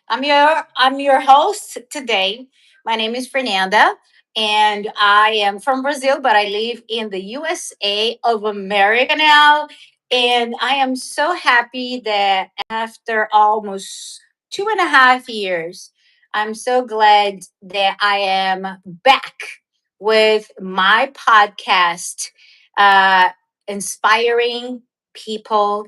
I'm your host today. My name is Fernanda, and I am from Brazil, but I live in the USA of America now. And I am so happy that after almost 2.5 years, I'm so glad that I am back with my podcast, uh, inspiring people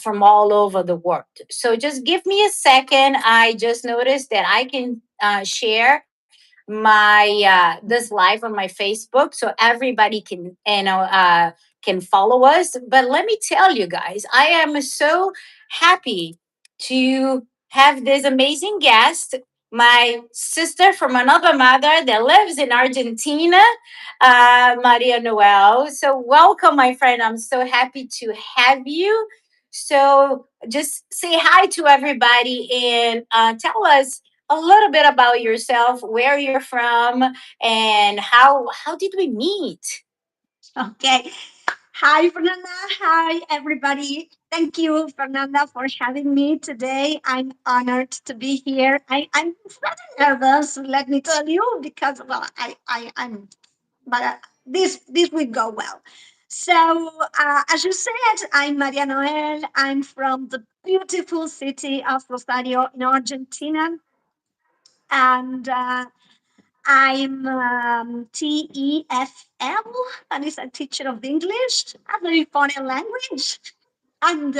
from all over the world. So just give me a second. I just noticed that I can share my this live on my Facebook, so everybody can follow us. But let me tell you guys, I am so happy to have this amazing guest, my sister from another mother that lives in Argentina, Maria Noel. So welcome, my friend. I'm so happy to have you. So just say hi to everybody and tell us a little bit about yourself, where you're from, and how did we meet? Okay. Hi, Fernanda. Hi, everybody. Thank you, Fernanda, for having me today. I'm honored to be here. I'm rather nervous, let me tell you, because well, I'm, but this will go well. So, as you said, I'm Maria Noel. I'm from the beautiful city of Rosario in Argentina, and I'm TEFL, that is a teacher of English, a very funny language. And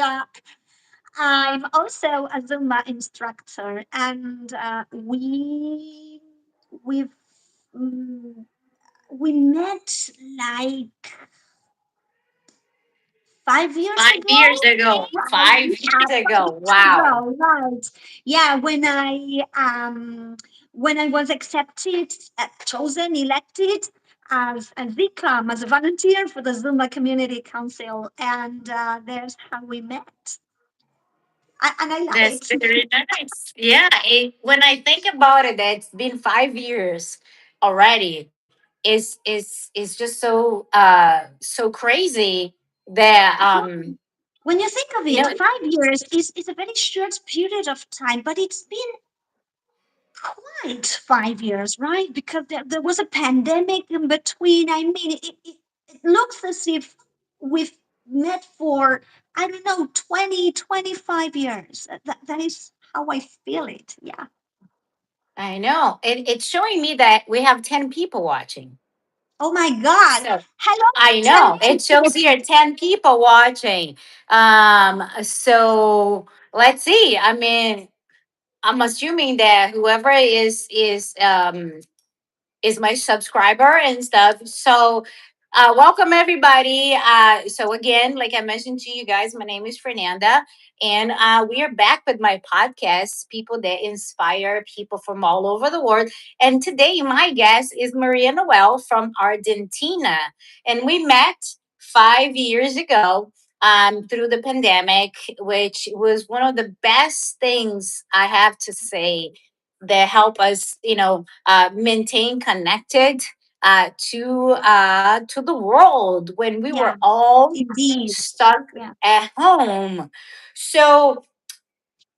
I'm also a Zumba instructor. And we've mm, we met like 5 years Five ago. years ago. Right, 5 years yeah, 5 years ago. Wow. ago, right. Yeah, when I was accepted, chosen, elected as a victim, as a volunteer for the Zumba Community Council, and there's how we met. And I love That's it. very nice. Yeah. When I think about it, that it's been 5 years already. Is just so crazy that When you think of you it, know 5 years is a very short period of time, but it's been quite 5 years, right? Because there was a pandemic in between. I mean, it looks as if we've met for, I don't know, 20, 25 years. That is how I feel it. Yeah. I know it's showing me that we have 10 people watching. Oh my God. So Hello, I 10 know it shows people. here 10 people watching. So let's see. I mean, I'm assuming that whoever is my subscriber and stuff. So, welcome everybody. So again, like I mentioned to you guys, my name is Fernanda, and we are back with my podcast, people that inspire people from all over the world. And today, my guest is Maria Noel from Argentina, and we met 5 years ago. Through the pandemic, which was one of the best things I have to say that help us, maintain connected to the world when we were Yeah, all indeed. stuck Yeah. at home. So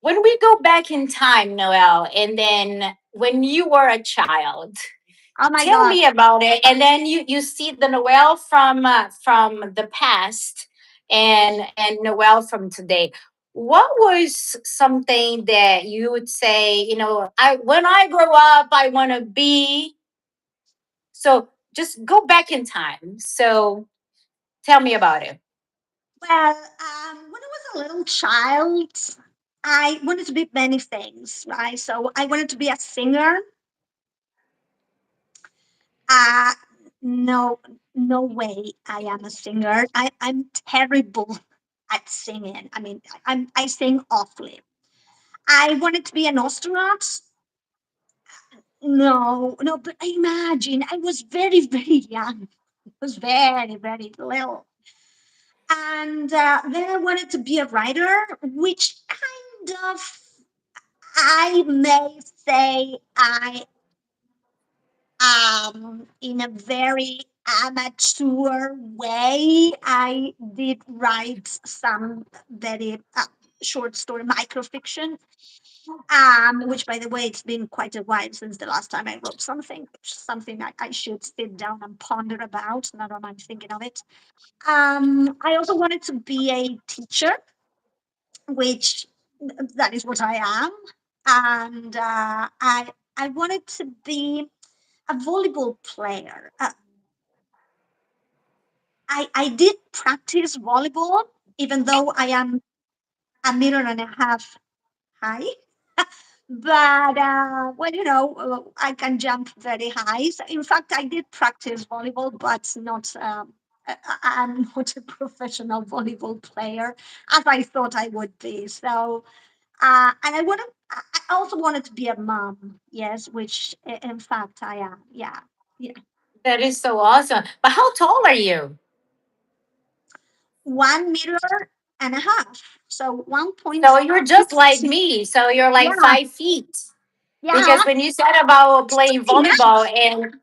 when we go back in time, Noel, and then when you were a child, Oh my tell God. me about it. And then you see the Noel from the past and Noel from today. What was something that you would say, I when I grow up, I want to be? So just go back in time. So tell me about it. Well, when I was a little child, I wanted to be many things, right? So I wanted to be a singer. Uh, no, no way I am a singer. I'm terrible at singing. I mean, I sing awfully. I wanted to be an astronaut. No, no, but I imagine I was very, very young. I was very, very little. And then I wanted to be a writer, which kind of, I may say, in a very amateur way, I did write some very short story microfiction. Which, by the way, it's been quite a while since the last time I wrote something, which is something I should sit down and ponder about. Now that I'm thinking of it. I also wanted to be a teacher, which that is what I am, and I wanted to be a volleyball player. I did practice volleyball, even though I am a meter and a half high. But well, I can jump very high. So in fact, I did practice volleyball, but not. I'm not a professional volleyball player, as I thought I would be. So, and I also wanted to be a mom. Yes, which in fact I am. Yeah, yeah. That is so awesome. But how tall are you? 1 meter and a half. So one point So you're just six like two. me. So you're like Yeah, 5 feet. yeah. Because when you said about playing Pretty volleyball nice. and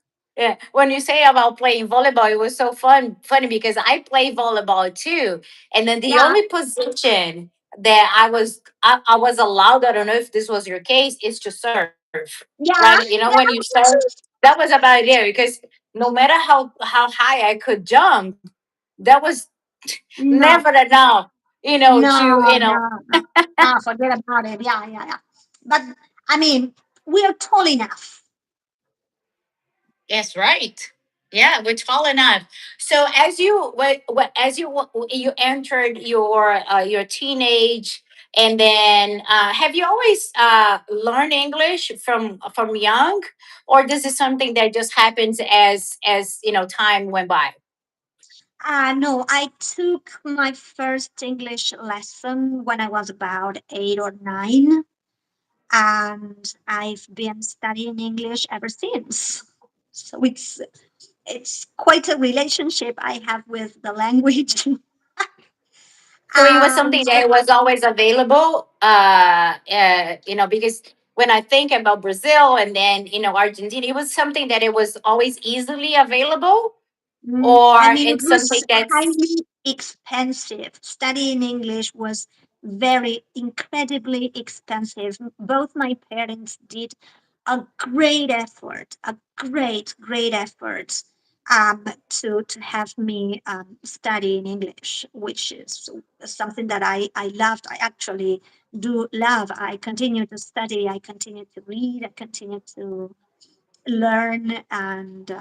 when you say about playing volleyball, it was so funny because I play volleyball too. And then the Yeah, only position that I was allowed, I don't know if this was your case, is to serve. Right. yeah, When you yeah. serve, Which is that was about it because no matter how high I could jump, that was no. never enough, to, No, no, no. No, forget about it. Yeah, yeah, yeah. But I mean, we are tall enough. That's right. Yeah, we're tall enough. So as you entered your teenage, and then have you always learned English from young, or this is something that just happens as time went by? No, I took my first English lesson when I was about 8 or 9, and I've been studying English ever since. So it's quite a relationship I have with the language. So it was something um, that was always available, because when I think about Brazil and then Argentina, it was something that it was always easily available, or I mean, it it's something was that's. highly expensive. Studying English was very incredibly expensive. Both my parents did a great effort, a great effort, to have me study in English, which is something that I loved. I actually do love. I continue to study. I continue to read. I continue to learn, and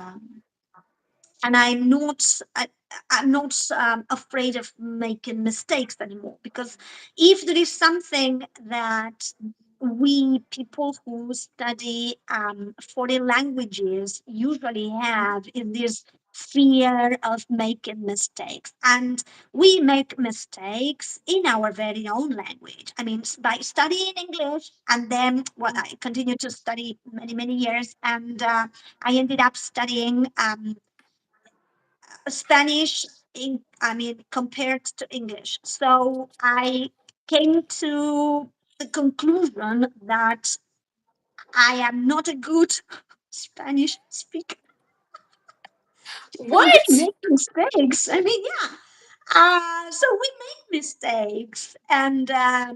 I'm not afraid of making mistakes anymore, because if there is something that we people who study foreign languages usually have, is this fear of making mistakes, and we make mistakes in our very own language. I mean, by studying English, and then well, I continued to study many years, and I ended up studying Spanish in, I mean, compared to English. So I came to the conclusion that I am not a good Spanish speaker, because we What? make mistakes. I mean, yeah. So we make mistakes, uh,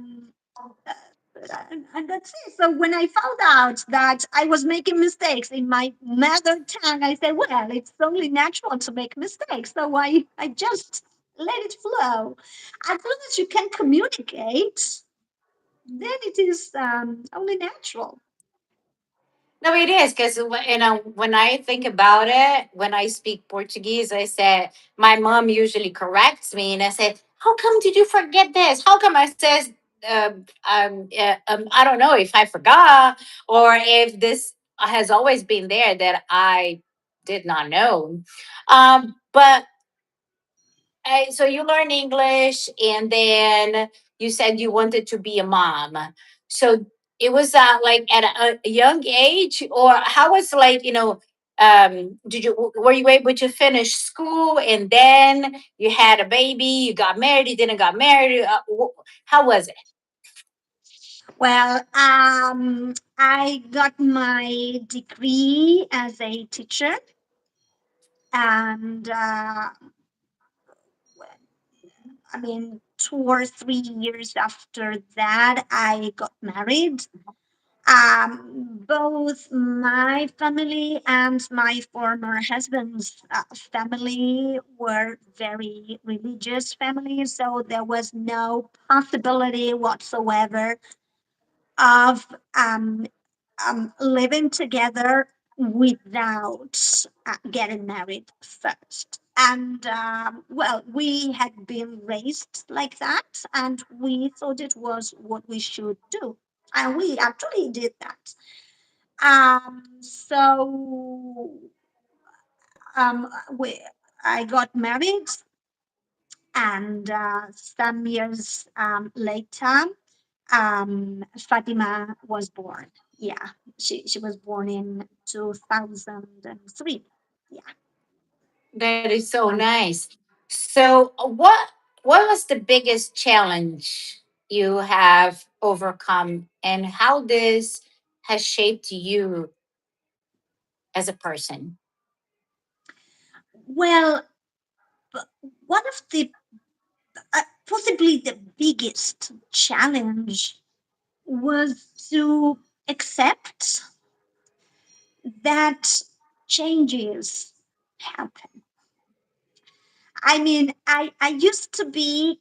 and that's it. So when I found out that I was making mistakes in my mother tongue, I said, well, it's only natural to make mistakes. So I just let it flow. As long as you can communicate, then it is only natural. No, it is because when I think about it, when I speak Portuguese, I said my mom usually corrects me, and I said, "How come did you forget this? How come?" I says, I don't know if I forgot or if this has always been there that I did not know." But so you learn English, and then you said you wanted to be a mom. So it was like at a young age, or how was like did you were you able to finish school and then you had a baby, you got married, you didn't got married? How was it? Well, I got my degree as a teacher, and I mean, 2 or 3 years after that, I got married. Both my family and my former husband's family were very religious families, so there was no possibility whatsoever of living together without getting married first. And well, we had been raised like that, and we thought it was what we should do. And we actually did that. So um, we, I got married, and some years later, Fatima was born. Yeah, she was born in 2003. Yeah. That is so nice. So, what was the biggest challenge you have overcome, and how this has shaped you as a person? Well, one of the possibly the biggest challenge was to accept that changes happen. I mean, I used to be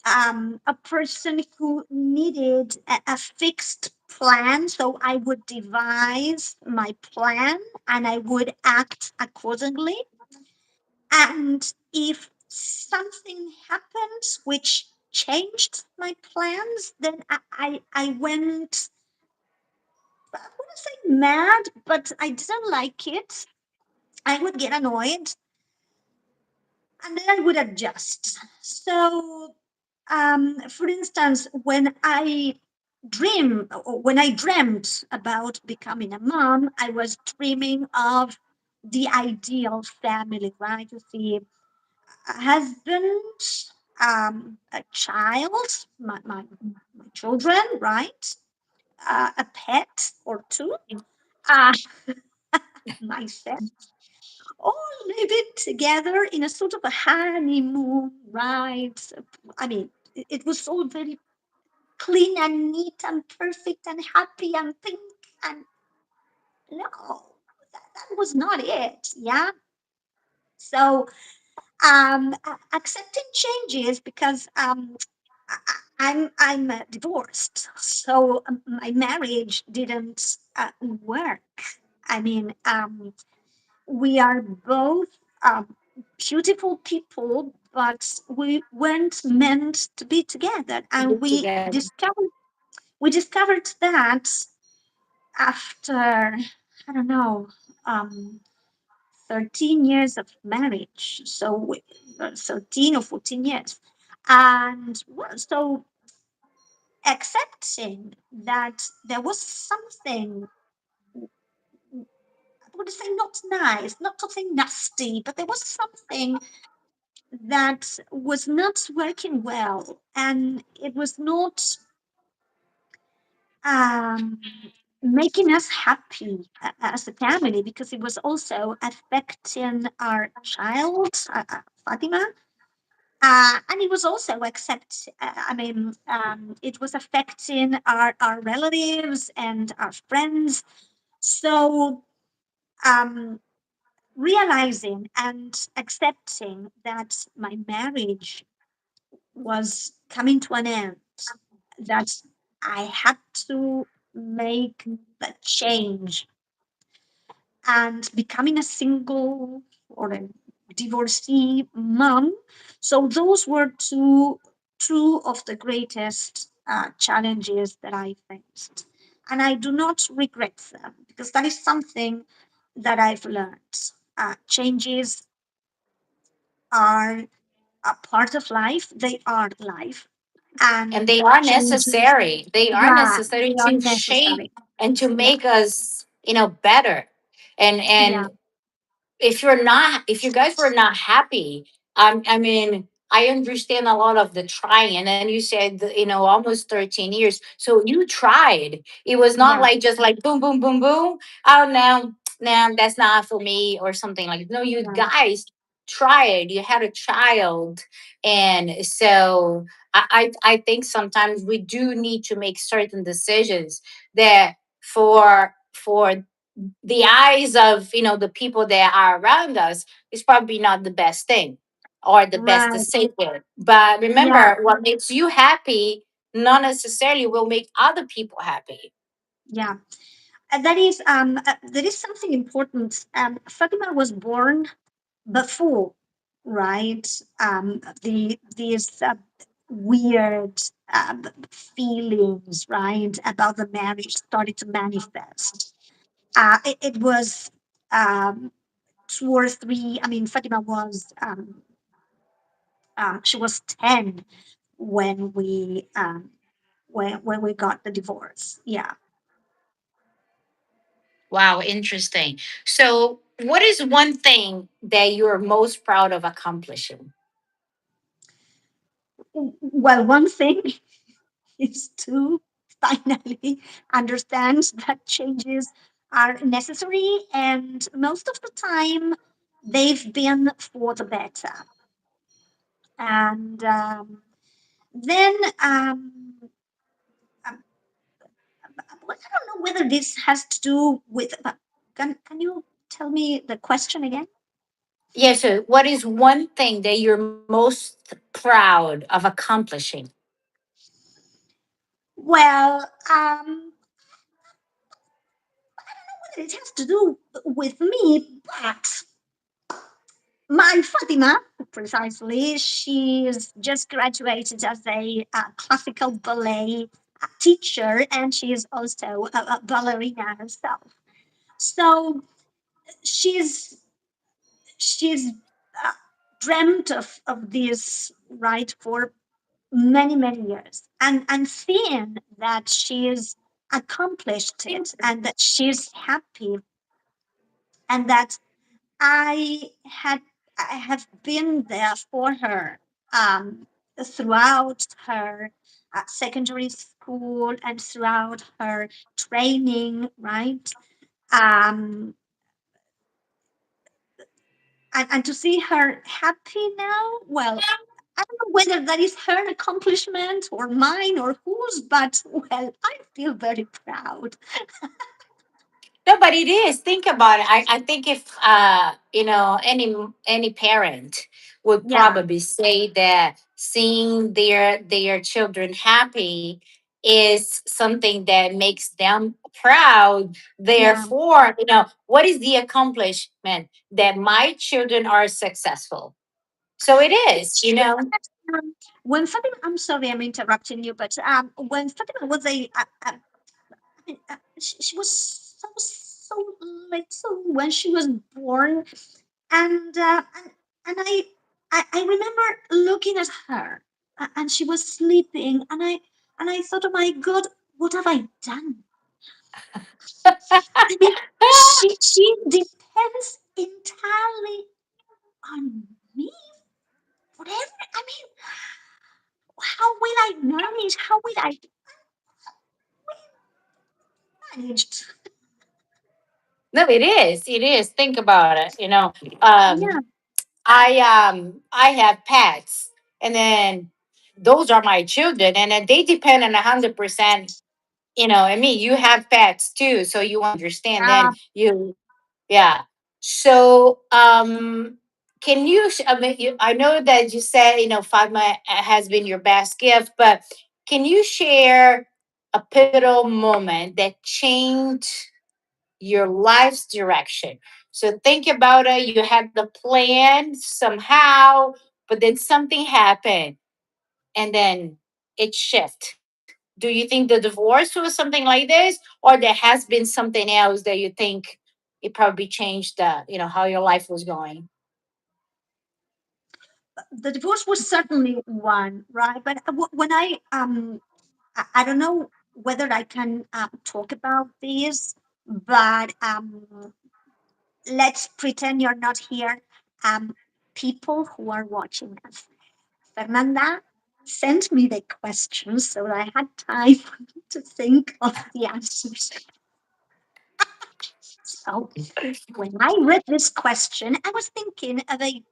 a person who needed a fixed plan. So I would devise my plan and I would act accordingly. And if something happened which changed my plans, then I went, I wouldn't say mad, but I didn't like it. I would get annoyed and then I would adjust. So for instance, when I dreamt about becoming a mom, I was dreaming of the ideal family, right? You see, a husband, a child, my children, right? A pet or two, uh, myself, all living together in a sort of a honeymoon, right? I mean, it was all very clean and neat and perfect and happy and pink. And no, that was not it. Yeah. So accepting changes because I'm divorced, so my marriage didn't work. I mean, we are both beautiful people, but we weren't meant to be together, and Live together. we discovered that after, I don't know, um, 13 years of marriage. So 13 or 14 years. And well, so accepting that there was something, I would say not nice, not something nasty, but there was something that was not working well. And it was not um, making us happy as a family because it was also affecting our child, Fatima. And it was also it was affecting our relatives and our friends. So, um, realizing and accepting that my marriage was coming to an end, that I had to make that change, and becoming a single or a divorcee mom. So those were two of the greatest challenges that I faced, and I do not regret them because that is something that I've learned. Changes are a part of life; they are life, And and they are changes, necessary. They are yeah, necessary they are to shape necessary. and to Yeah, make us, better. yeah, And if you guys were not happy, I mean, I understand a lot of the trying. And then you said, almost 13 years. So you tried. It was not yeah, like just like boom, boom, boom, boom. Oh, no, no, that's not for me or something like. No, you yeah, guys tried. You had a child, and so I think sometimes we do need to make certain decisions that for the eyes of the people that are around us is probably not the best thing or the best Right. decision. But Yeah. remember, what makes you happy not necessarily will make other people happy. Yeah. There is something important. Fatima was born before, right? These weird feelings, right, about the marriage started to manifest. It was um, 2 or 3. I mean, Fatima was she was 10 when we got the divorce. Yeah. Wow, interesting. So, what is one thing that you're most proud of accomplishing? Well, one thing is to finally understand that changes are necessary, and most of the time they've been for the better. And then um, I don't know whether this has to do with. Can you tell me the question again? Yeah, so what is one thing that you're most proud of accomplishing? Well, it has to do with me, but my Fatima, precisely, she's just graduated as a classical ballet teacher, and she is also a ballerina herself. So she's she's uh, dreamt of this, right, for many many years, and seeing that she's accomplished it and that she's happy and that I I have been there for her throughout her secondary school and throughout her training, right? Um, and to see her happy now, well, I don't know whether that is her accomplishment or mine or whose, but well, I feel very proud. No, but it is. Think about it. I think if any parent would Yeah, probably say that seeing their children happy is something that makes them proud. yeah. Therefore, what is the accomplishment that my children are successful? So it It's is, true that when Fatima, I'm sorry I'm interrupting you, but when Fatima was she was so little when she was born, and I remember looking at her, and she was sleeping, and I thought, oh my God, what have I done? I mean, she depends entirely on me. Whatever. I mean, how will I manage? How will I manage? no, it is. It is. Think about it. Yeah, I have pets, and then those are my children, and then they depend on 100%. I mean, you have pets too, so you understand. yeah. Then yeah. So, can you? I mean, I know that you said Fatma has been your best gift, but can you share a pivotal moment that changed your life's direction? So think about it. You had the plan somehow, but then something happened and then it shift. Do you think the divorce was something like this, or there has been something else that you think it probably changed how your life was going? The divorce was certainly one, right? But when I don't know whether I can talk about this, but let's pretend you're not here. Um, People who are watching us, Fernanda sent me the questions so that I had time to think of the answers. So when I read this question, I was thinking of a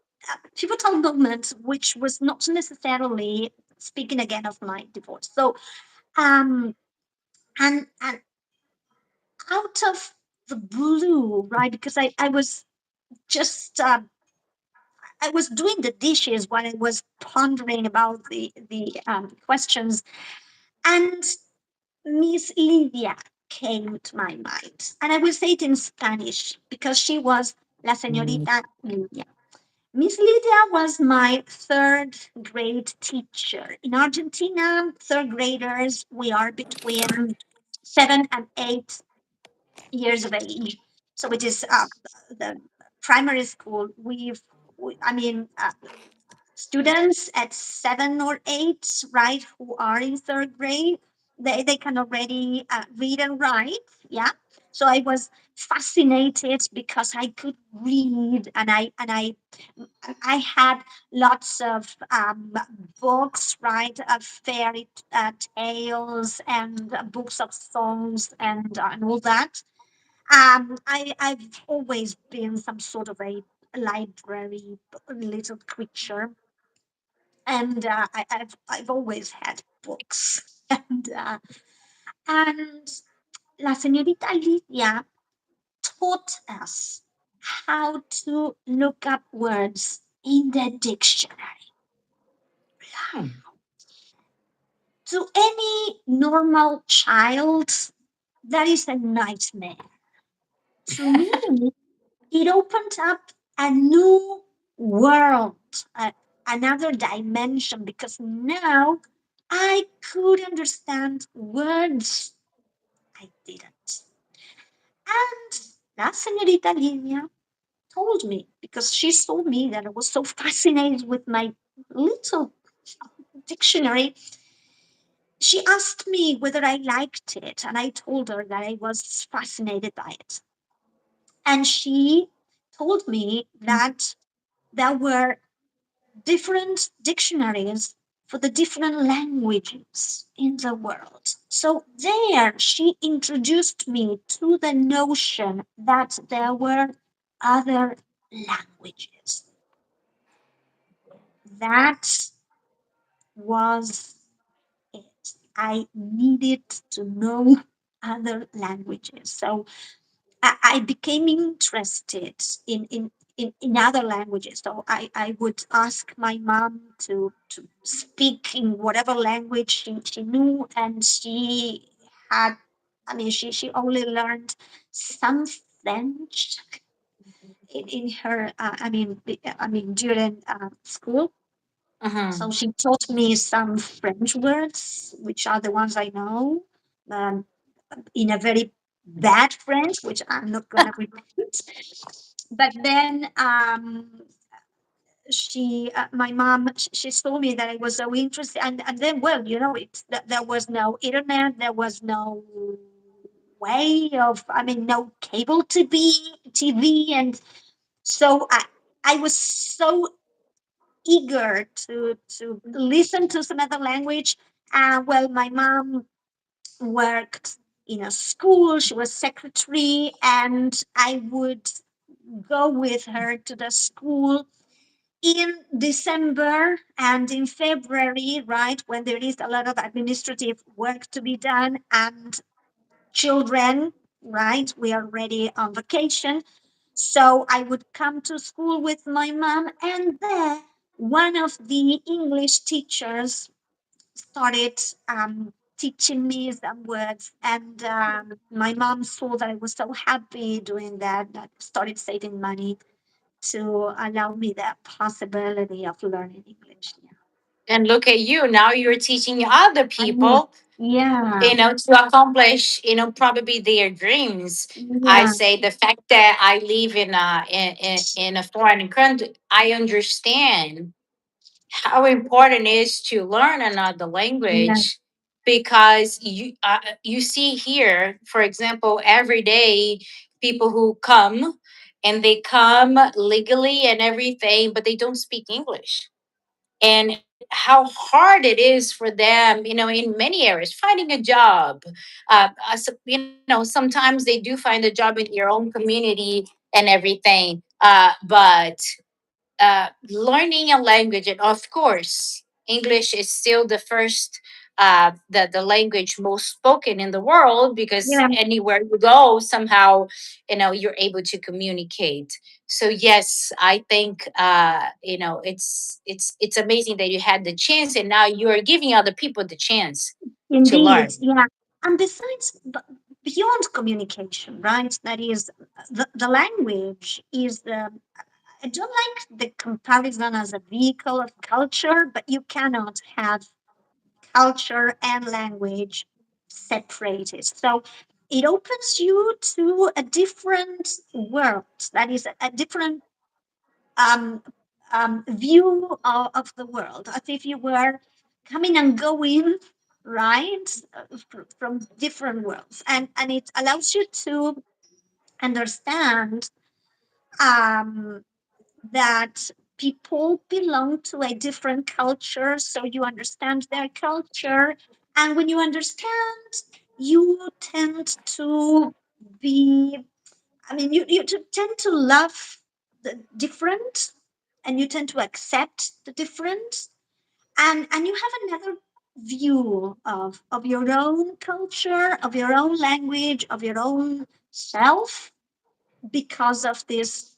pivotal moment, which was not necessarily speaking again of my divorce. So um and out of the blue, right? Because I was just I was doing the dishes when I was pondering about the questions, and Miss Lydia came to my mind, and I will say it in Spanish because she was La Señorita Lydia. Miss Lydia was my third grade teacher. In Argentina, third graders, we are between 7 and 8 years of age. So it is the primary school. I mean, students at 7 or 8, right, who are in third grade, they can already read and write. Yeah. So I was fascinated because I could read, and I had lots of books, right, of fairy tales and books of songs and all that. I've always been some sort of a library little creature, and I've always had books, and La Señorita Lidia taught us how to look up words in the dictionary. Hmm. To any normal child, that is a nightmare. To me, it opened up a new world, another dimension, because now I could understand words I didn't. And that Senorita Livia told me, because she saw me that I was so fascinated with my little dictionary. She asked me whether I liked it, and I told her that I was fascinated by it. And she told me that there were different dictionaries for the different languages in the world. So there she introduced me to the notion that there were other languages. That was it. I needed to know other languages. So I became interested in other languages. So I would ask my mom to speak in whatever language she knew, and she had, I mean, she only learned some French in her, during school. So Mhm. she taught me some French words, which are the ones I know. Um, in a very bad French, which I'm not going to repeat. But then my mom, she told me that I was so interested, and then, well, there was no internet, there was no way of, I mean, no cable TV, and so I was so eager to listen to some other language. Well, my mom worked in a school. She was secretary, and I would go with her to the school in December and in February, right, when there is a lot of administrative work to be done, and children, right, we are already on vacation. So I would come to school with my mom, and there one of the English teachers started teaching me some words, and my mom saw that I was so happy doing that, that started saving money to allow me that possibility of learning English. Yeah. And look at you now, you're teaching other I mean, people, yeah, to accomplish, probably their dreams. I yeah, say the fact that I live in a foreign country, I understand how important it is to learn another yeah, language, because you see here, for example, every day people who come, and they come legally and everything, but they don't speak English, and how hard it is for them, in many areas, finding a job. Sometimes they do find a job in your own community and everything, but learning a language, and of course, English is still the first, the language most spoken in the world, because Yeah, anywhere you go, somehow, you're able to communicate. So yes, I think, it's amazing that you had the chance, and now you are giving other people the chance to indeed. learn. Yeah. And besides, beyond communication, right? That is, the language is the. I don't like the comparison as a vehicle of culture, but you cannot have culture and language separated. So it opens you to a different world. That is a different um, view of the world, as if you were coming and going, right, from different worlds, and it allows you to understand um, that people belong to a different culture, so you understand their culture, and when you understand, you tend to be, I mean, tend to love the different, and you tend to accept the different, and you have another view of your own culture, of your own language, of your own self, because of this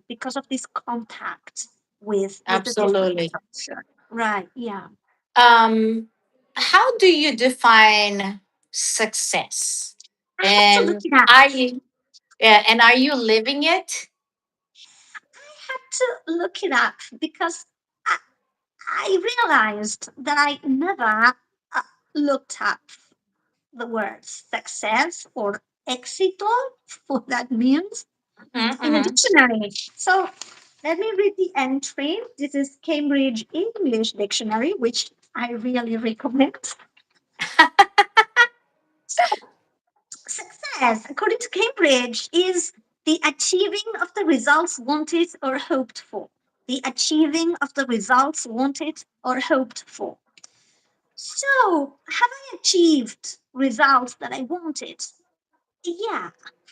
because of this contact with the different Absolutely. culture. Right, yeah. um how do you define success, I had to look and it up. are you yeah, and are you living it? I had to look it up because I, I realized that I never looked up the word success or éxito, what that means, in a Mm-hmm. dictionary. So let me read the entry. This is Cambridge English Dictionary, which I really recommend. So, success, according to Cambridge, is the achieving of the results wanted or hoped for. The achieving of the results wanted or hoped for. So, have I achieved results that I wanted? Yeah,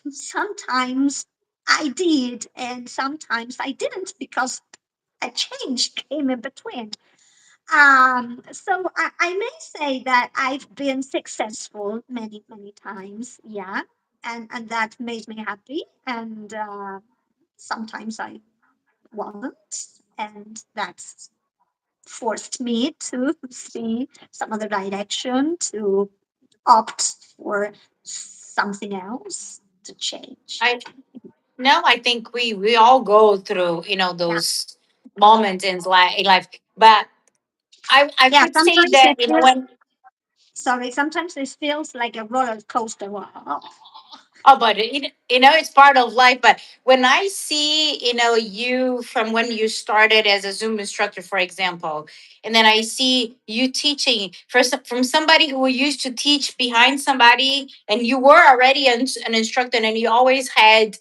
sometimes I did, and sometimes I didn't because a change came in between. So I may say that I've been successful many, many times, yeah, and that made me happy. And sometimes I wasn't, and that's forced me to see some other direction, to opt for something else, to change. I No, I think we all go through, Yeah, those moments in life. But I yeah. could say Sometimes that, it feels, when sorry. Sometimes it feels like a roller coaster. Wow. oh, but it's part of life. But when I see, you from when you started as a Zoom instructor, for example, and then I see you teaching from somebody who used to teach behind somebody, and you were already an instructor, and you always had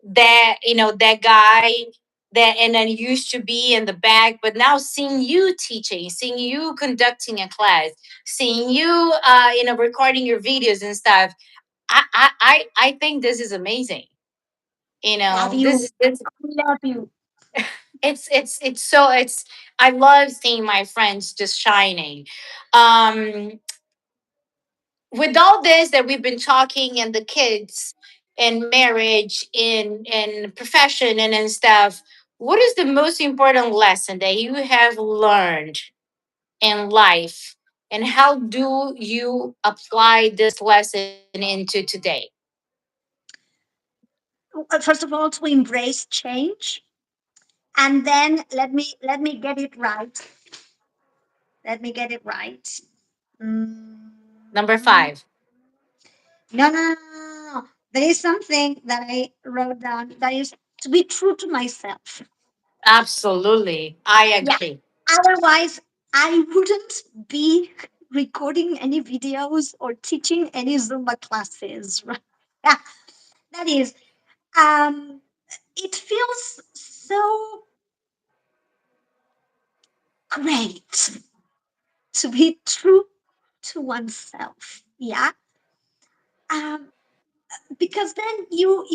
that guy that, and then used to be in the back, but now seeing you teaching, seeing you conducting a class, seeing you recording your videos and stuff, I think this is amazing. Love This you. is this Love you. it's so it's I love seeing my friends just shining. um with all this that we've been talking, and the kids and marriage and profession and stuff, what is the most important lesson that you have learned in life, and how do you apply this lesson into today? First of all, to embrace change, and then let me get it right. Let me get it right. Mm, Number 5. no, no, no, no, no. There is something that I wrote down, that is to be true to myself. Absolutely, I Yeah. agree. Otherwise, I wouldn't be recording any videos or teaching any Zumba classes. Right? Yeah, that is. Um, it feels so great to be true to oneself. Yeah. Um, because then you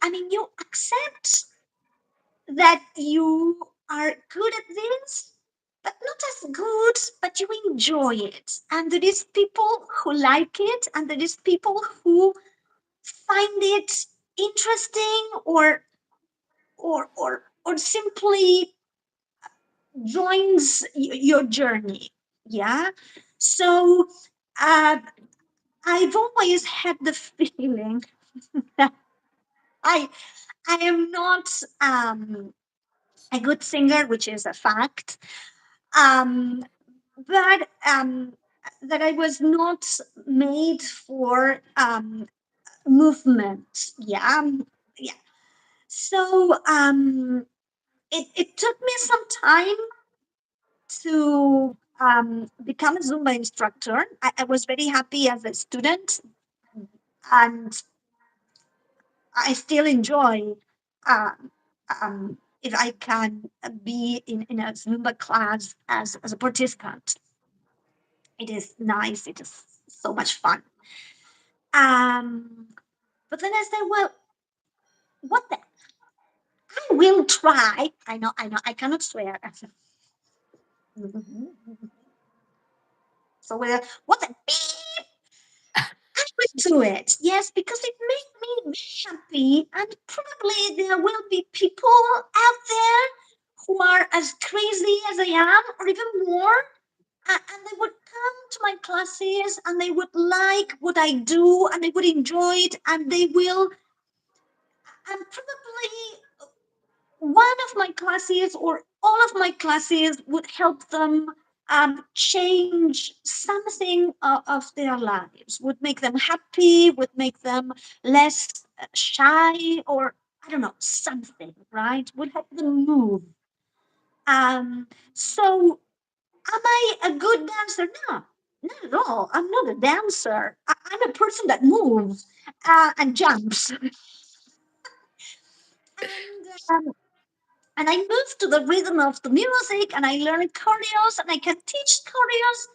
I mean, you accept that you are good at this, but not as good, but you enjoy it. And there is people who like it, and there is people who find it interesting, or simply joins your journey. Yeah. So uh, I've always had the feeling that I I am not a good singer, which is a fact. Um, but that I was not made for movement. Yeah, yeah. So it took me some time to become a Zumba instructor. I was very happy as a student, and I still enjoy um, if I can be in a Zumba class as a participant. It is nice. It is so much fun. Um, but then I said, well, what the? I will try. I know, I cannot swear. So what the? I will do it. Yes, because it made me happy, and probably there will be people out there who are as crazy as I am, or even more, and they would come to my classes, and they would like what I do, and they would enjoy it, and they will, and probably one of my classes or all of my classes would help them change something of their lives, would make them happy, would make them less shy, or I don't know, something, right? Would help them move. So am I a good dancer? No, not at all. I'm not a dancer. I'm a person that moves and jumps. And I moved to the rhythm of the music, and I learned choreos, and I can teach choreos.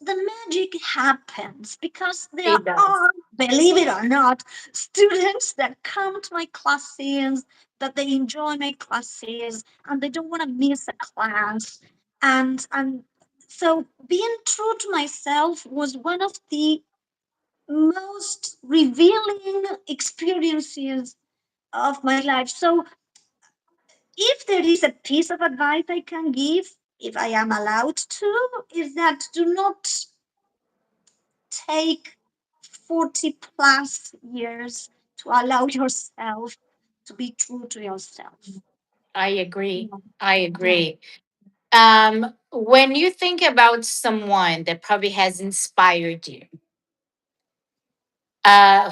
The magic happens because there It does. are, believe it or not, students that come to my classes, that they enjoy my classes, and they don't want to miss a class. And so being true to myself was one of the most revealing experiences of my life. So if there is a piece of advice I can give, if I am allowed to, is that do not take 40 plus years to allow yourself to be true to yourself. I agree. Yeah. I Yeah. agree. When you think about someone that probably has inspired you,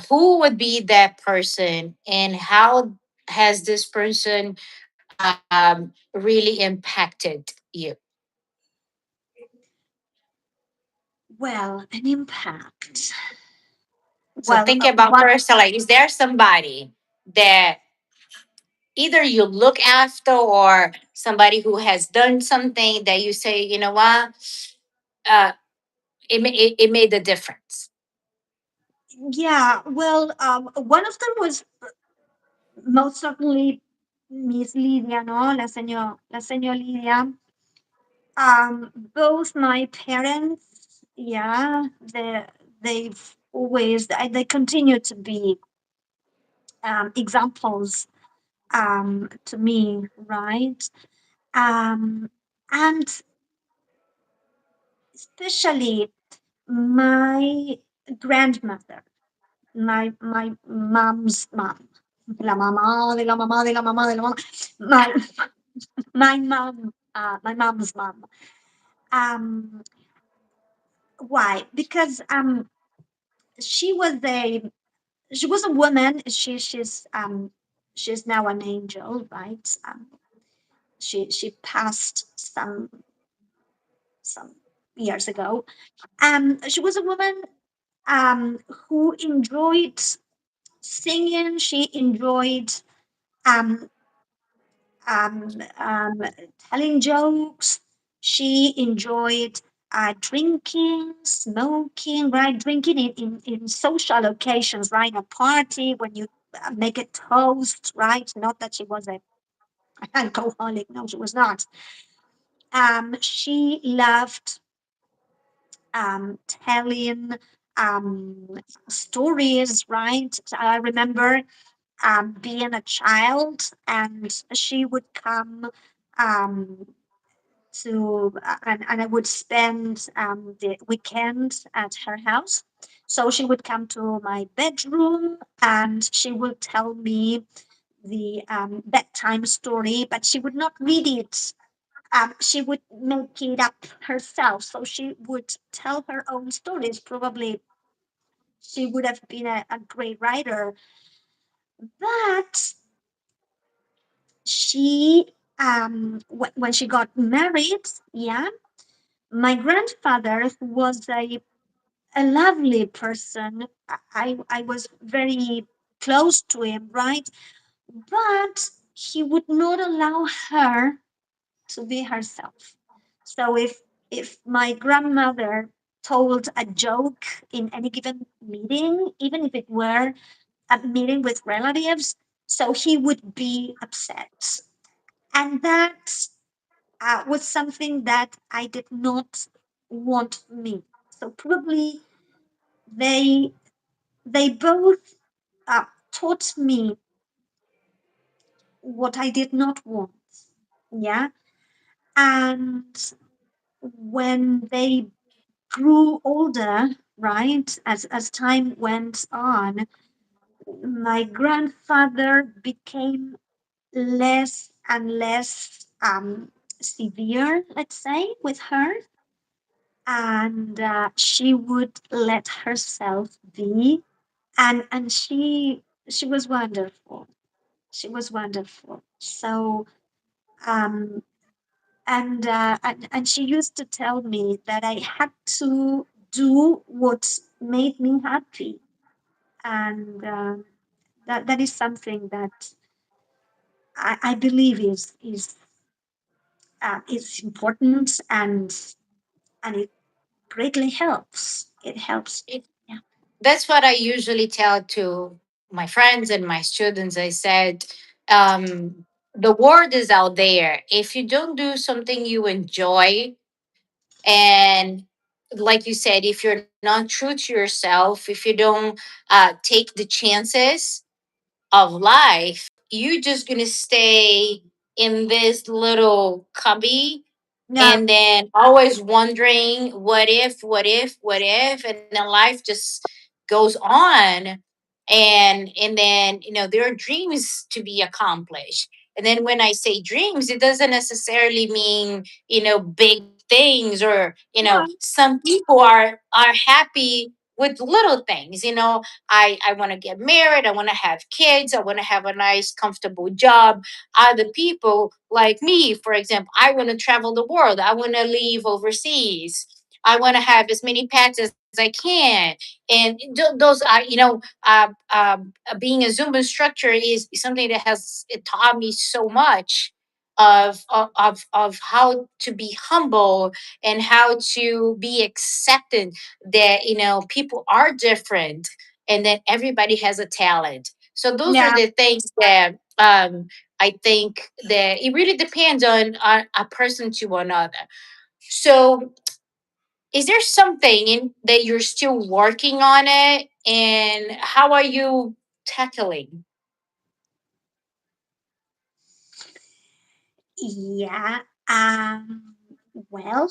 who would be that person, and how has this person really impacted you? Well, an impact. So Well, think about what? first, like, is there somebody that either you look after, or somebody who has done something that you say, you know what, uh, it made a difference? Yeah. Well, one of them was most certainly Miss Lydia, no, la señor Lydia. Both my parents, yeah, they've always, they continue to be examples to me, right? Um, and especially my grandmother, my mom's mom, la mamá de la mamá de la mamá de la mamá, my my mom, my mom's mom. Um, why? Because she was a she was a woman. She's now an angel, right? She passed some years ago. She was a woman who enjoyed singing. She enjoyed um, um, telling jokes. She enjoyed drinking, smoking, right? Drinking in social occasions, right? A party when you make a toast, right? Not that she was a alcoholic. No, she was not. She loved telling um, stories, right? I remember being a child, and she would come um, and I would spend the weekend at her house. So she would come to my bedroom and she would tell me the bedtime story, but she would not read it. She would make it up herself. So she would tell her own stories. Probably she would have been a great writer, but she, when she got married, yeah, my grandfather, who was a lovely person, I was very close to him, right? But he would not allow her to be herself. So if my grandmother told a joke in any given meeting, even if it were a meeting with relatives, so he would be upset. And that was something that I did not want me. So probably they they both taught me what I did not want. Yeah, and when they grew older, right, as time went on, my grandfather became less and less severe, let's say, with her, and she would let herself be, and she was wonderful. She was wonderful. So um and she used to tell me that I had to do what made me happy, and that is something that I believe is important, and it greatly helps. It helps. It, Yeah. that's what I usually tell to my friends and my students. I said, the word is out there. If you don't do something you enjoy, and like you said, if you're not true to yourself, if you don't take the chances of life, you're just gonna stay in this little cubby, Yeah. and then always wondering what if, and then life just goes on. And then there are dreams to be accomplished. And then when I say dreams, it doesn't necessarily mean big things, or Yeah. some people are happy with little things. I want to get married. I want to have kids. I want to have a nice, comfortable job. Other people, like me, for example, I want to travel the world. I want to live overseas. I want to have as many pets as I can. And those are, being a Zumba instructor is something that has it taught me so much of how to be humble, and how to be accepted that people are different, and that everybody has a talent. So those are Yeah. the things that I think that it really depends on a person to another. So is there something that you're still working on it, and how are you tackling? Yeah. Well,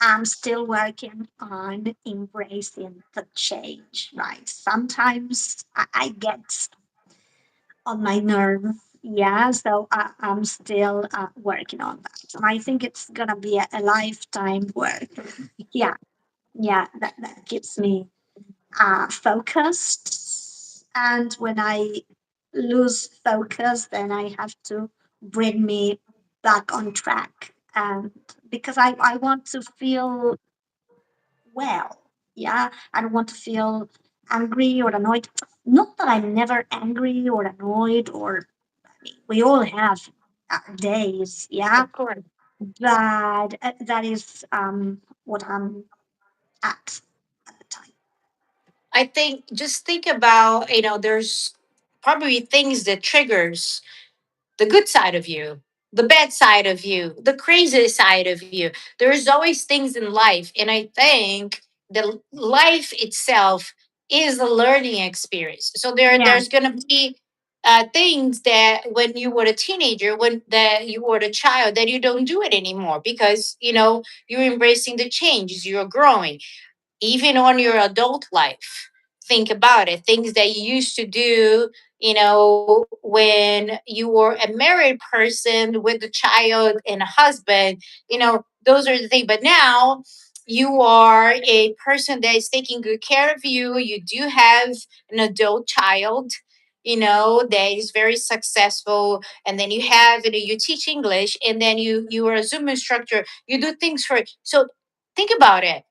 I'm still working on embracing the change, right? Sometimes I get on my nerves. Yeah, so I'm still working on that. And I think it's gonna be a lifetime work. Yeah, yeah, that keeps me focused. And when I lose focus, then I have to bring me back on track. And because I want to feel well. Yeah, I don't want to feel angry or annoyed. Not that I'm never angry or annoyed, or I mean, we all have days, yeah, Of course. but that is what I'm at the time. I think, just think about, there's probably things that triggers the good side of you. the bad side of you, the crazy side of you. There's always things in life. And I think the life itself is a learning experience. So Yeah, there's going to be things that when you were a teenager, when that you were a child, that you don't do it anymore because, you're embracing the changes, you're growing even on your adult life. Think about it. Things that you used to do, when you were a married person with a child and a husband, those are the things. But now you are a person that is taking good care of you. You do have an adult child, that is very successful. And then you have, you teach English, and then you are a Zoom instructor. You do things for it. So think about it,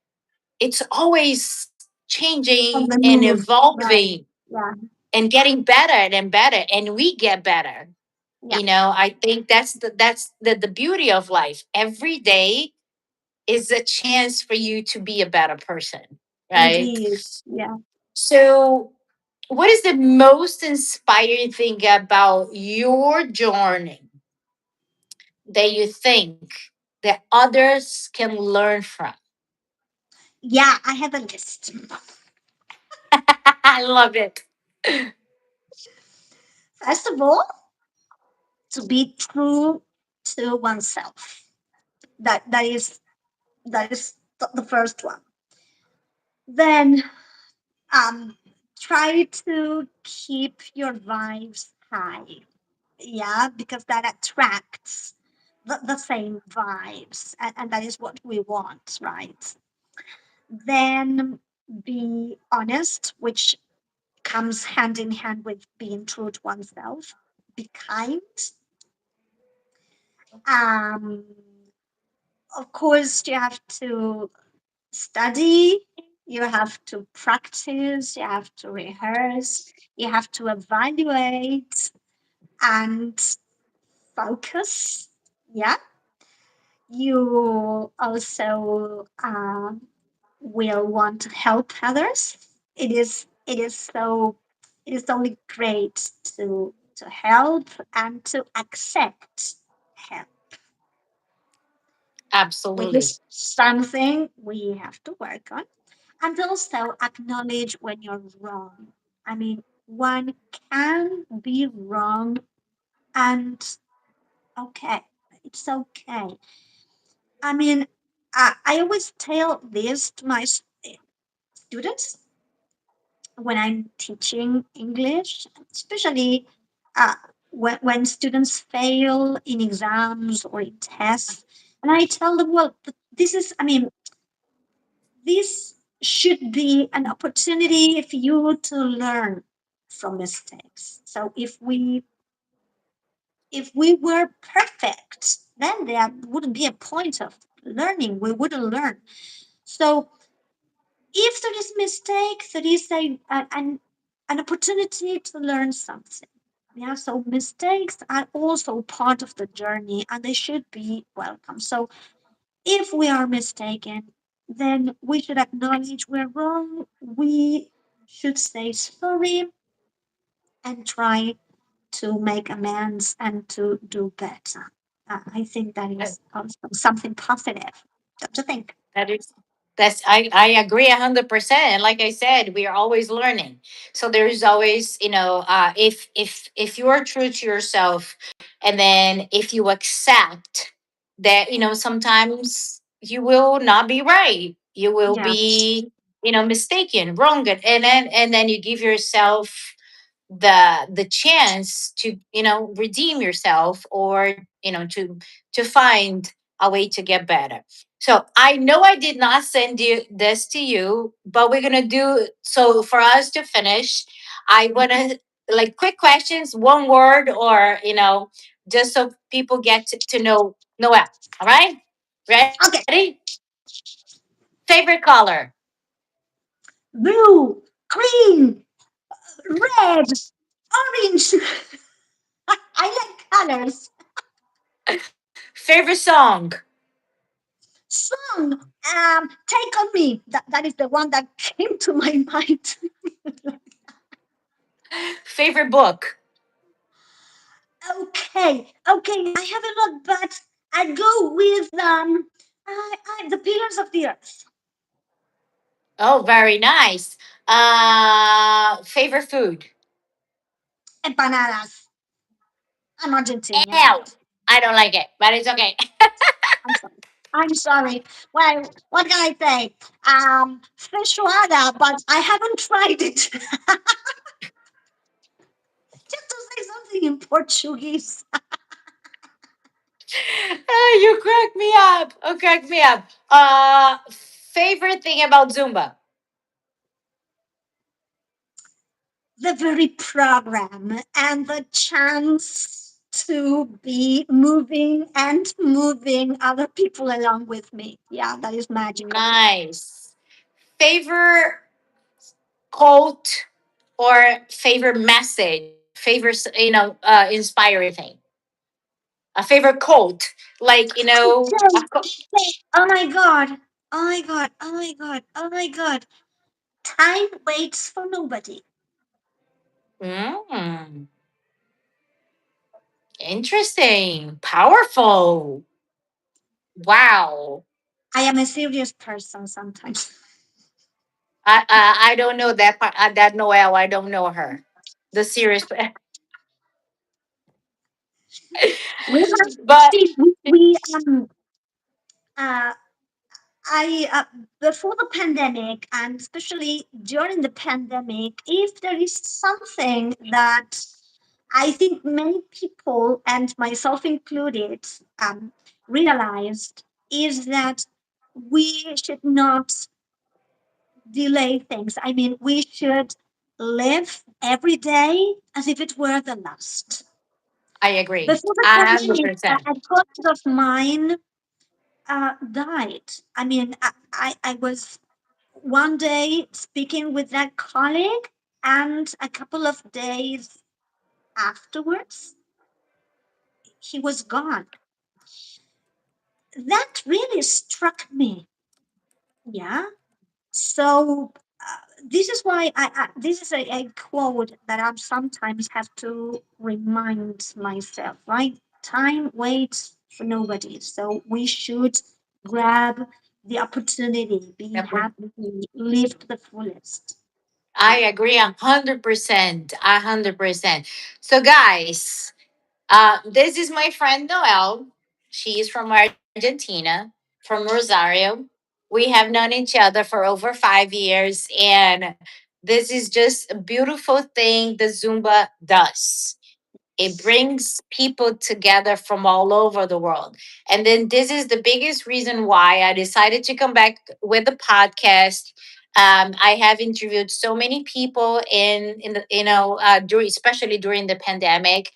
it's always changing on the and move. Right. evolving Yeah. and getting better and better, and we get better. Yeah. I think that's the beauty of life. Every day is a chance for you to be a better person, right? Indeed. Yeah. So what is the most inspiring thing about your journey that you think that others can learn from? Yeah. I have a list. I love it. First of all, to be true to oneself. That is the first one. Then try to keep your vibes high. Yeah, because that attracts the same vibes, and that is what we want, right? Then be honest, which comes hand in hand with being true to oneself. Be kind. Um, of course, you have to study, you have to practice, you have to rehearse, you have to evaluate and focus. Yeah, you also will want to help others. It is only great to help and to accept help, which Absolutely. is something we have to work on. And also acknowledge when you're wrong. I mean, one can be wrong, and okay, it's okay. I mean, I always tell this to my students when I'm teaching English, especially uh, when students fail in exams or in tests. And I tell them, well, I mean, this should be an opportunity for you to learn from mistakes. So if we were perfect, then there wouldn't be a point of learning. We wouldn't learn. So if there is mistake, there is an opportunity to learn something. Yeah, so mistakes are also part of the journey and they should be welcome. So if we are mistaken, then we should acknowledge we're wrong. We should say sorry and try to make amends and to do better. I think that is also something positive. Don't you think? That is I agree 100%. And like I said, we are always learning. So there's always, if you are true to yourself, and then if you accept that, sometimes you will not be right. You will Yeah, be, mistaken, wrong. And then you give yourself the chance to, redeem yourself, or, to find a way to get better. So I know I did not send you this to you, but we're gonna do so for us to finish. I wanna, like, quick questions, one word, or, just so people get to know Noel. All right, okay. ready? Favorite color? Blue, green, red, orange. I like colors. Favorite song? Song, Take on Me. That is the one that came to my mind. Favorite book? Okay, okay, I have a lot, but I go with the pillars of the earth. Oh, very nice. Favorite food? Empanadas. I'm Argentinian. Ew. I don't like it, but it's okay. I'm sorry. I'm sorry. Well, what can I say? Feijoada, but I haven't tried it. Just to say something in Portuguese. You crack me up. Oh, crack me up. Favorite thing about Zumba? The very program and the chance to be moving and moving other people along with me. Yeah, that is magical. Nice. Favorite quote or favorite message? Favorite, inspiring thing. A favorite quote, like Oh, a Jay, Jay, oh my God. Oh my God. Oh my God. Oh my God. Time waits for nobody. Mm, interesting, powerful. Wow. I am a serious person sometimes. I don't know that part. That Noel. I don't know her. The serious, We have, but see, we uh, I before the pandemic and especially during the pandemic, if there is something that I think many people and myself included realized is that we should not delay things. I mean, we should live every day as if it were the last. I agree. Before the A hundred pandemic, percent. a colleague of mine died. I mean, I was one day speaking with that colleague, and a couple of days afterwards, he was gone. That really struck me. Yeah. So this is why this is a quote that I sometimes have to remind myself, right? Time waits for nobody. So we should grab the opportunity, be happy, live to the fullest. I agree 100%. 100%. So, guys, this is my friend Noel. She is from Argentina, from Rosario. We have known each other for over 5 years, and this is just a beautiful thing the Zumba does. It brings people together from all over the world. And then this is the biggest reason why I decided to come back with the podcast. I have interviewed so many people in the during, especially during the pandemic,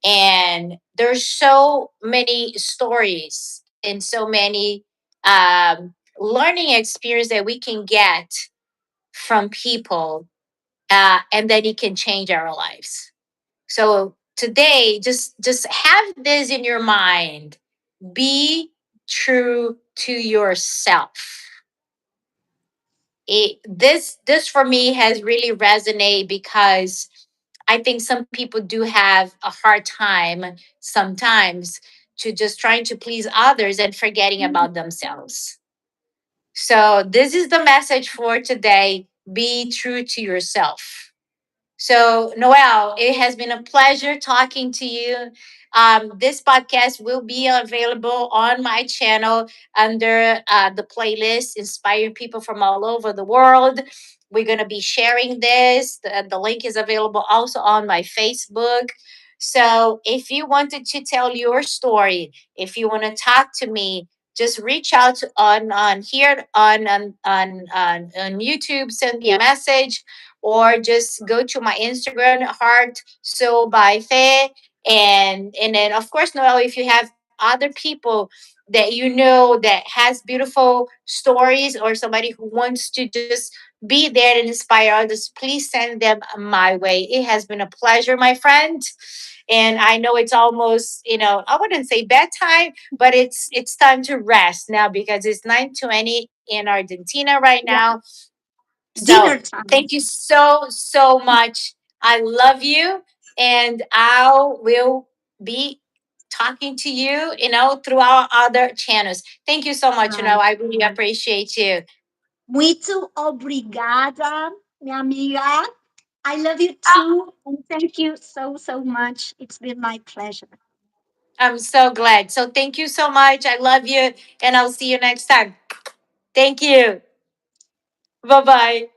and there's so many stories and so many learning experience that we can get from people, and then it can change our lives. So today, just have this in your mind. Be true to yourself. This for me has really resonated because I think some people do have a hard time sometimes to just trying to please others and forgetting about themselves. So this is the message for today. Be true to yourself. So, Noel, it has been a pleasure talking to you. This podcast will be available on my channel under the playlist Inspiring People from All Over the World. We're going to be sharing this. The link is available also on my Facebook. So, if you wanted to tell your story, if you want to talk to me, just reach out on here on YouTube, send me a message, or just go to my Instagram, Heart So by Faye. And then of course, Noel, if you have other people that you know that has beautiful stories, or somebody who wants to just be there and inspire others, please send them my way. It has been a pleasure, my friend. And I know it's almost, I wouldn't say bedtime, but it's time to rest now because it's 9:20 in Argentina right Yeah, now. So dinner thank time. you so, so much. I love you. And I will. be talking to you, through our other channels. Thank you so much. Right. I really appreciate you. Muito obrigada, minha amiga. I love you Ah, too. And thank you so, so much. It's been my pleasure. I'm so glad. So thank you so much. I love you, and I'll see you next time. Thank you. Bye bye.